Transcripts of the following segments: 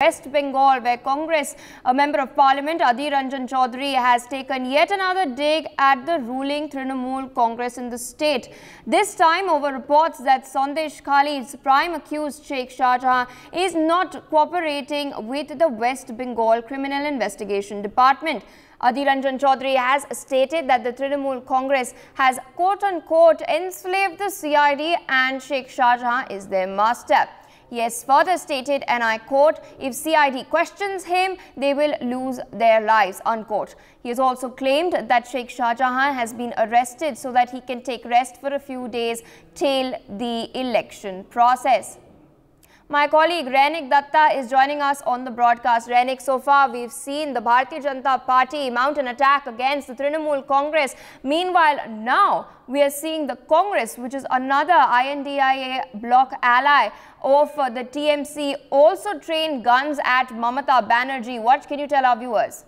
West Bengal, where Congress, a member of Parliament, Adhir Ranjan Chaudhary, has taken yet another dig at the ruling Trinamool Congress in the state. This time over reports that Sandesh Khalid's prime accused Sheikh Shahjahan is not cooperating with the West Bengal Criminal Investigation Department. Adhir Ranjan Chaudhary has stated that the Trinamool Congress has quote-unquote enslaved the CID and Sheikh Shahjahan is their master. He has further stated, and I quote, if CID questions him, they will lose their lives, unquote. He has also claimed that Sheikh Shahjahan has been arrested so that he can take rest for a few days till the election process. My colleague Rainik Datta is joining us on the broadcast. Rainik, so far we've seen the Bharatiya Janata Party mount an attack against the Trinamool Congress. Meanwhile, now we are seeing the Congress, which is another INDIA bloc ally of the TMC, also train guns at Mamata Banerjee. What can you tell our viewers?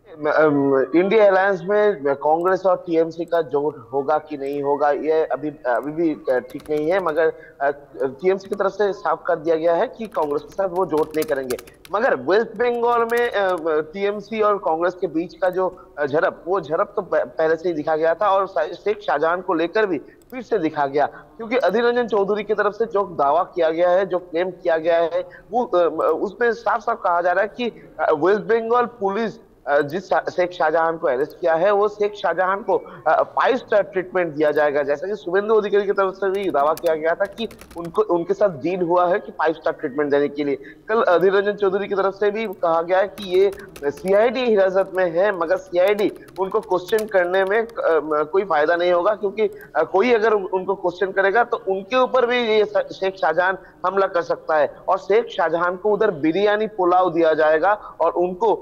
India alliance में कांग्रेस और TMC का जोड़ होगा कि नहीं होगा, ये अभी भी ठीक नहीं है, मगर टीएमसी की तरफ से साफ कर दिया गया है कि कांग्रेस के साथ वो जोड़ नहीं करेंगे। मगर वेस्ट बंगाल में टीएमसी और कांग्रेस के बीच का जो झड़प, वो झड़प तो पहले से ही दिखा गया था और शेख शाहजहां को लेकर भी फिर से दिखा गया, क्योंकि अधीर रंजन चौधरी की तरफ से जो दावा किया गया है, जो क्लेम किया गया है, वो उसमें साफ साफ कहा जा रहा है कि वेस्ट बंगाल पुलिस जिस शेख शाहजहां को अरेस्ट किया है, वो शेख शाहजहां को 5 स्टार ट्रीटमेंट दिया जाएगा। जैसा कि शुभेंदु अधिकारी की तरफ से भी दावा किया गया था कि उनके साथ डील हुआ है कि 5 स्टार ट्रीटमेंट देने के लिए। कल अधीर रंजन चौधरी की तरफ से भी कहा गया है कि ये सीआईडी हिरासत में है, मगर सीआईडी उनको क्वेश्चन करने में कोई फायदा नहीं होगा, क्योंकि कोई अगर उनको क्वेश्चन करेगा तो उनके ऊपर भी ये शेख शाहजहां हमला कर सकता है और शेख शाहजहां को उधर बिरयानी पुलाव दिया जाएगा और उनको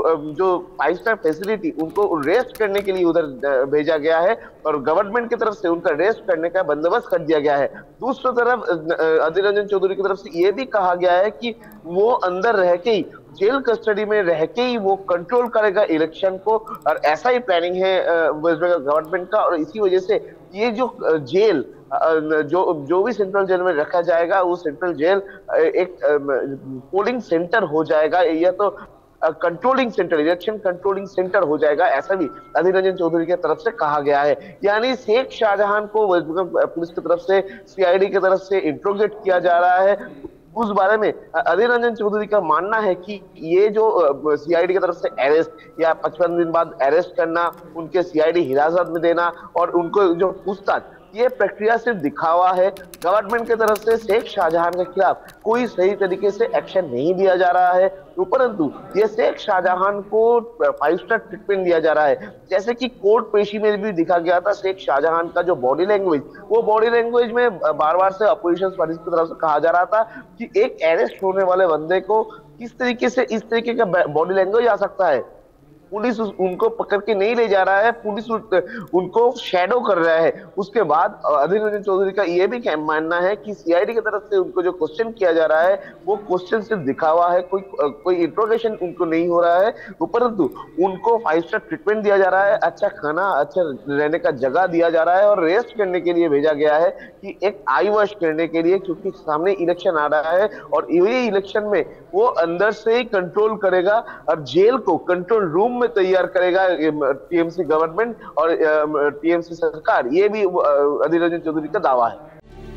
जो 5 स्टार फैसिलिटी उनको रेस्ट करने के लिए उधर भेजा गया है और गवर्नमेंट की तरफ से उनका रेस्ट करने का बंदोबस्त कर दिया गया है। दूसरी तरफ अधीर रंजन चौधरी की तरफ से यह भी कहा गया है कि वो अंदर रह के ही, जेल कस्टडी में रह के ही वो कंट्रोल करेगा इलेक्शन को, और ऐसा ही प्लानिंग है वेस्ट बंगाल गवर्नमेंट का। और इसी वजह से ये जो जेल जो भी सेंट्रल जेल में रखा जाएगा, वो सेंट्रल जेल एक पोलिंग सेंटर हो जाएगा, या तो controlling centre, election controlling centre हो जाएगा, ऐसा भी अधीर रंजन चौधरी की तरफ से कहा गया है। यानी शेख शाहजहां को पुलिस की तरफ से, सीआईडी की तरफ से इंट्रोगेट किया जा रहा है। उस बारे में अधीर रंजन चौधरी का मानना है कि ये जो सीआईडी की तरफ से अरेस्ट या 55 दिन बाद अरेस्ट करना, उनके सीआईडी हिरासत में देना और उनको जो पूछताछ, ये प्रक्रिया सिर्फ दिखावा है। गवर्नमेंट की तरफ से शेख शाहजहां के खिलाफ कोई सही तरीके से एक्शन नहीं लिया जा रहा है, परंतु ये शेख शाहजहां को 5 स्टार ट्रीटमेंट दिया जा रहा है। जैसे कि कोर्ट पेशी में भी दिखा गया था, शेख शाहजहां का जो बॉडी लैंग्वेज, वो बॉडी लैंग्वेज में बार बार से अपोजिशन पार्टी की तरफ से कहा जा रहा था कि एक अरेस्ट होने वाले बंदे को किस तरीके से इस तरीके का बॉडी लैंग्वेज आ सकता है। पुलिस उनको पकड़ के नहीं ले जा रहा है, पुलिस उनको शैडो कर रहा है। उसके बाद अधीर रंजन चौधरी का यह भी मानना है कि सीआईडी की तरफ से उनको जो क्वेश्चन किया जा रहा है, वो क्वेश्चन सिर्फ दिखावा है, कोई इंट्रोगेशन उनको नहीं हो रहा है, परंतु उनको 5 स्टार ट्रीटमेंट दिया जा रहा है, अच्छा खाना, अच्छा रहने का जगह दिया जा रहा है और रेस्ट करने के लिए भेजा गया है कि एक आई वॉश करने के लिए, क्योंकि सामने इलेक्शन आ रहा है और ये इलेक्शन में वो अंदर से ही कंट्रोल करेगा और जेल को कंट्रोल रूम में तैयार करेगा टीएमसी गवर्नमेंट और टीएमसी सरकार। ये भी अधीर रंजन चौधरी का दावा है।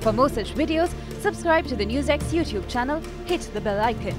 For more such videos, subscribe to the NewsX YouTube channel, hit the bell icon.